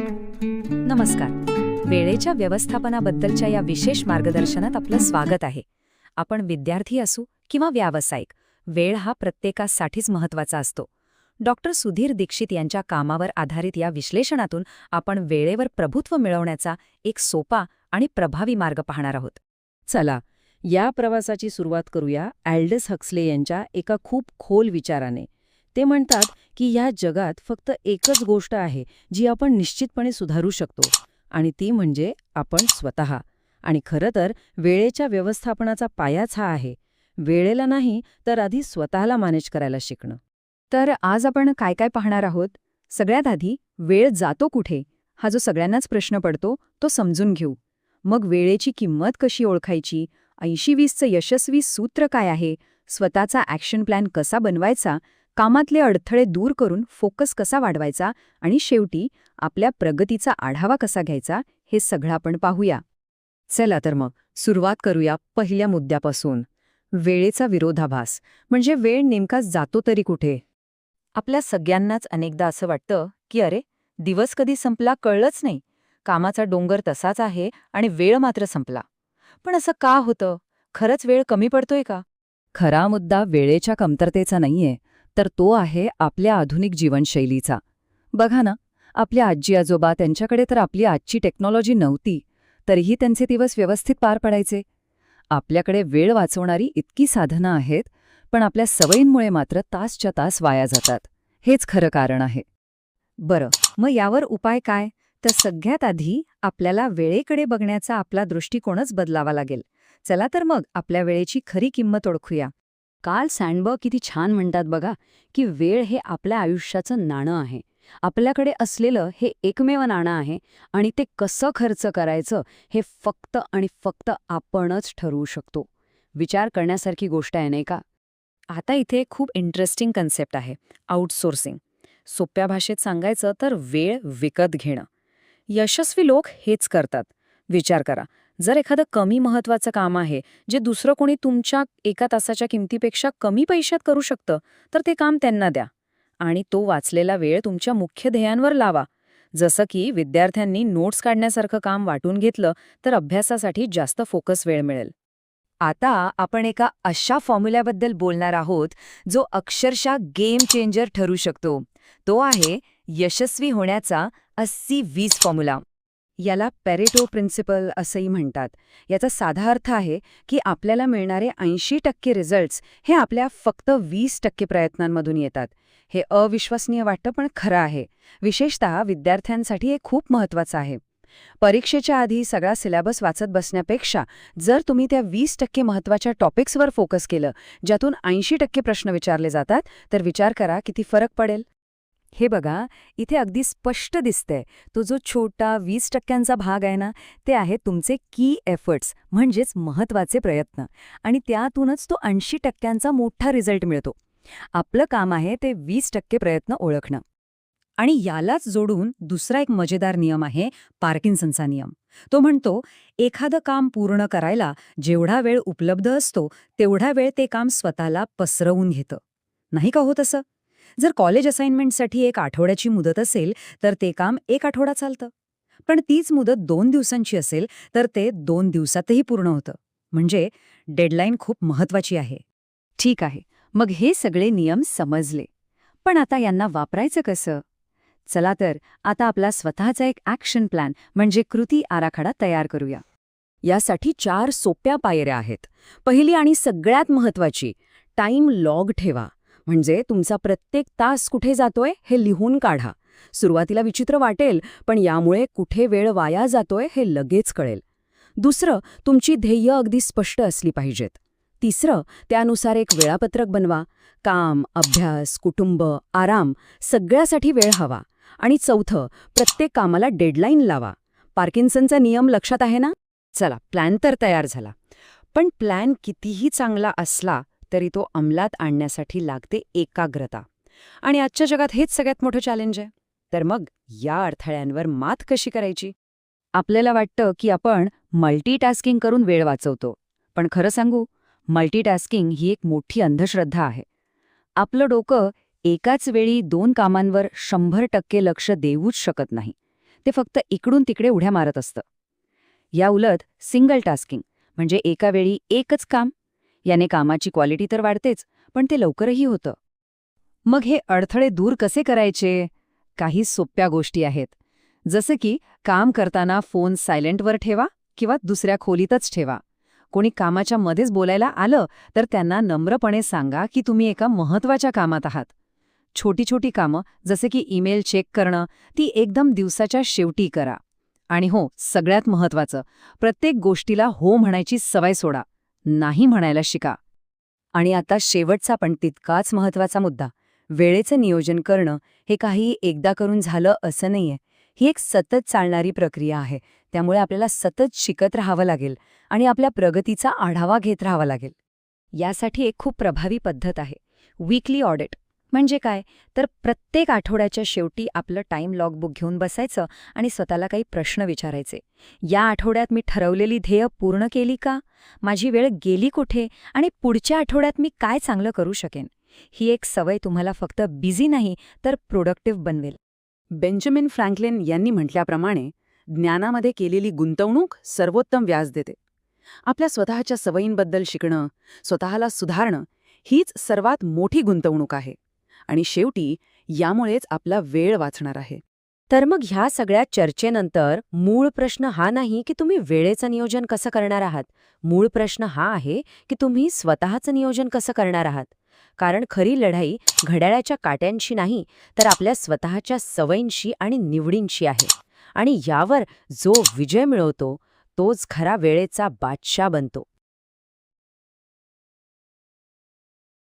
नमस्कार. वेळेच्या व्यवस्थापनाबद्दलच्या या विशेष मार्गदर्शनात आपलं स्वागत आहे. आपण विद्यार्थी असू किंवा व्यावसायिक, वेळ हा प्रत्येकासाठीच महत्त्वाचा असतो. डॉक्टर सुधीर दीक्षित यांच्या कामावर आधारित या विश्लेषणातून आपण वेळेवर प्रभुत्व मिळवण्याचा एक सोपा आणि प्रभावी मार्ग पाहणार आहोत. चला, या प्रवासाची सुरुवात करूया ॲल्डस हक्सले यांच्या एका खूप खोल विचाराने. ते म्हणतात की या जगात फक्त एकच गोष्ट आहे जी आपण निश्चितपणे सुधारू शकतो, आणि ती म्हणजे आपण स्वतः. आणि खरं तर वेळेच्या व्यवस्थापनाचा पायाच हा आहे. वेळेला नाही तर आधी स्वतःला मॅनेज करायला शिकणं. तर आज आपण काय काय पाहणार आहोत? सगळ्यात आधी वेळ जातो कुठे हा जो सगळ्यांनाच प्रश्न पडतो तो समजून घेऊ. मग वेळेची किंमत कशी ओळखायची, 80-20चं यशस्वी सूत्र काय आहे, स्वतःचा ॲक्शन प्लॅन कसा बनवायचा, कामातले अडथळे दूर करून फोकस कसा वाढवायचा, आणि शेवटी आपल्या प्रगतीचा आढावा कसा घ्यायचा, हे सगळं आपण पाहूया. चला तर मग सुरुवात करूया पहिल्या मुद्द्यापासून. वेळेचा विरोधाभास म्हणजे वेळ नेमका जातो तरी कुठे? आपल्या सगळ्यांनाच अनेकदा असं वाटतं की अरे, दिवस कधी संपला कळलंच नाही, कामाचा डोंगर तसाच आहे आणि वेळ मात्र संपला. पण असं का होतं? खरंच वेळ कमी पडतोय का? खरा मुद्दा वेळेच्या कमतरतेचा नाहीये, तर तो आहे आपल्या आधुनिक जीवनशैलीचा. बघा ना, आपल्या आजी आजोबा, त्यांच्याकडे तर आपली आजची टेक्नॉलॉजी नव्हती, तरीही त्यांचे दिवस व्यवस्थित पार पडायचे. आपल्याकडे वेळ वाचवणारी इतकी साधनं आहेत, पण आपल्या सवयींमुळे मात्र तासच्या तास वाया जातात. हेच खरं कारण आहे. बरं, मग यावर उपाय काय? तर सगळ्यात आधी आपल्याला वेळेकडे बघण्याचा आपला दृष्टिकोनच बदलावा लागेल. चला तर मग आपल्या वेळेची खरी किंमत ओळखूया. कार्ल सँडबर्ग किती छान म्हणतात बघा, की वेळ हे आपल्या आयुष्याचं नाणं आहे. आपल्याकडे असलेलं हे एकमेव नाणं आहे, आणि ते कसं खर्च करायचं हे फक्त आणि फक्त आपणच ठरवू शकतो. विचार करण्यासारखी गोष्ट आहे, नाही का? आता इथे खूप इंटरेस्टिंग कन्सेप्ट आहे, आउटसोर्सिंग. सोप्या भाषेत सांगायचं तर वेळ विकत घेणं. यशस्वी लोक हेच करतात. विचार करा, जर एखादं कमी महत्वाचं काम आहे जे दुसरं कोणी तुमच्या 1 तासाच्या किमतीपेक्षा कमी पैशात करू शकतं, तर ते काम त्यांना द्या आणि तो वाचलेला वेळ तुमच्या मुख्य ध्येयांवर लावा. जसं की विद्यार्थ्यांनी नोट्स काढण्यासारखं काम वाटून घेतलं तर अभ्यासासाठी जास्त फोकस वेळ मिळेल. आता आपण एका अशा फॉर्म्युल्याबद्दल बोलणार आहोत जो अक्षरशः गेम चेंजर ठरू शकतो. तो आहे यशस्वी होण्याचा 80-20 फॉर्म्युला. याला पेरेटो प्रिन्सिपल असंही म्हणतात. याचा साधा अर्थ आहे की आपल्याला मिळणारे 80% रिझल्ट्स हे आपल्या फक्त 20% प्रयत्नांमधून येतात. हे अविश्वसनीय वाटतं, पण खरं आहे. विशेषतः विद्यार्थ्यांसाठी हे खूप महत्त्वाचं आहे. परीक्षेच्या आधी सगळा सिलेबस वाचत बसण्यापेक्षा जर तुम्ही त्या 20% महत्त्वाच्या टॉपिक्सवर फोकस केलं, ज्यातून 80% प्रश्न विचारले जातात, तर विचार करा किती फरक पडेल. हे बघा, इथे अगदी स्पष्ट दिसतंय. तो जो छोटा 20%चा भाग आहे ना, ते आहे तुमचे की एफर्ट्स, म्हणजेच महत्त्वाचे प्रयत्न, आणि त्यातूनच तो 80%चा मोठा रिझल्ट मिळतो. आपलं काम आहे ते 20% प्रयत्न ओळखणं. आणि यालाच जोडून दुसरा एक मजेदार नियम आहे, पार्किन्सनचा नियम. तो म्हणतो, एखादं काम पूर्ण करायला जेवढा वेळ उपलब्ध असतो तेवढा वेळ ते काम स्वतःला पसरवून घेतं. नाही का होत असं? जर कॉलेज असाइनमेंटसाठी 1 आठवड्याची मुदत असेल तर ते काम 1 आठवडा चालतं. पण तीच मुदत 2 दिवसांची असेल तर ते 2 दिवसातही पूर्ण होतं. म्हणजे डेडलाईन खूप महत्वाची आहे. ठीक आहे, मग हे सगळे नियम समजले. पण आता यांना वापरायचं कसं? चला तर आता आपला स्वतःचा एक ॲक्शन प्लॅन म्हणजे कृती आराखडा तयार करूया. यासाठी 4 सोप्या पायऱ्या आहेत. पहिली आणि सगळ्यात महत्वाची, टाईम लॉग ठेवा. म्हणजे तुमचा प्रत्येक तास कुठे जातोय हे लिहून काढा. सुरुवातीला विचित्र वाटेल, पण यामुळे कुठे वेळ वाया जातोय हे लगेच कळेल. दुसरं, तुमची ध्येय अगदी स्पष्ट असली पाहिजेत. तिसरं, त्यानुसार एक वेळापत्रक बनवा. काम, अभ्यास, कुटुंब, आराम सगळ्यासाठी वेळ हवा. आणि चौथं, प्रत्येक कामाला डेडलाईन लावा. पार्किन्सनचा नियम लक्षात आहे ना? चला, प्लॅन तर तयार झाला. पण प्लॅन कितीही चांगला असला तरी तो अंमलात आणण्यासाठी लागते एकाग्रता. आणि आजच्या जगात हेच सगळ्यात मोठं चॅलेंज आहे. तर मग या अडथळ्यांवर मात कशी करायची? आपल्याला वाटतं की आपण मल्टीटास्किंग करून वेळ वाचवतो. पण खरं सांगू, मल्टीटास्किंग ही एक मोठी अंधश्रद्धा आहे. आपलं डोकं एकाच वेळी 2 कामांवर 100% लक्ष देऊच शकत नाही. ते फक्त इकडून तिकडे उड्या मारत असतं. या उलट सिंगल टास्किंग म्हणजे एका वेळी एकच काम, याने कामाची क्वालिटी तर वाढतेच, पण ते लवकरही होतं. मग हे अडथळे दूर कसे करायचे? काही सोप्या गोष्टी आहेत. जसं की काम करताना फोन सायलेंटवर ठेवा किंवा दुसऱ्या खोलीतच ठेवा. कोणी कामाच्या मध्येच बोलायला आलं तर त्यांना नम्रपणे सांगा की तुम्ही एका महत्त्वाच्या कामात आहात. छोटी छोटी कामं जसे की ईमेल चेक करणं ती एकदम दिवसाच्या शेवटी करा. आणि हो, सगळ्यात महत्त्वाचं, प्रत्येक गोष्टीला हो म्हणायची सवय सोडा, नाही म्हणायला शिका. आणि आता शेवटचा पण तितकाच महत्त्वाचा मुद्दा, वेळेचं नियोजन करणं हे काही एकदा करून झालं असं नाहीये. ही एक सतत चालणारी प्रक्रिया आहे. त्यामुळे आपल्याला सतत शिकत राहावं लागेल आणि आपल्या प्रगतीचा आढावा घेत राहावा लागेल. यासाठी एक खूप प्रभावी पद्धत आहे, वीकली ऑडिट. म्हणजे काय तर प्रत्येक आठवड्याच्या शेवटी आपलं टाईम लॉगबुक घेऊन बसायचं आणि स्वतःला काही प्रश्न विचारायचे. या आठवड्यात मी ठरवलेली ध्येय पूर्ण केली का? माझी वेळ गेली कुठे? आणि पुढच्या आठवड्यात मी काय चांगलं करू शकेन? ही एक सवय तुम्हाला फक्त बिझी नाही तर प्रोडक्टिव्ह बनवेल. बेंजामिन फ्रँकलिन यांनी म्हटल्याप्रमाणे ज्ञानामध्ये केलेली गुंतवणूक सर्वोत्तम व्याज देते. आपल्या स्वतःच्या सवयींबद्दल शिकणं, स्वतःला सुधारणं हीच सर्वात मोठी गुंतवणूक आहे. आणि शेवटी यामुळेच आपला वेळ वाचणार आहे. तर मग ह्या सगळ्या चर्चेनंतर मूळ प्रश्न हा नाही की तुम्ही वेळेचं नियोजन कसं करणार आहात. मूळ प्रश्न हा आहे की तुम्ही स्वतःचं नियोजन कसं करणार आहात. कारण खरी लढाई घड्याळाच्या काट्यांशी नाही तर आपल्या स्वतःच्या सवयींशी आणि निवडींशी आहे. आणि यावर जो विजय मिळवतो तोच खरा वेळेचा बादशाह बनतो.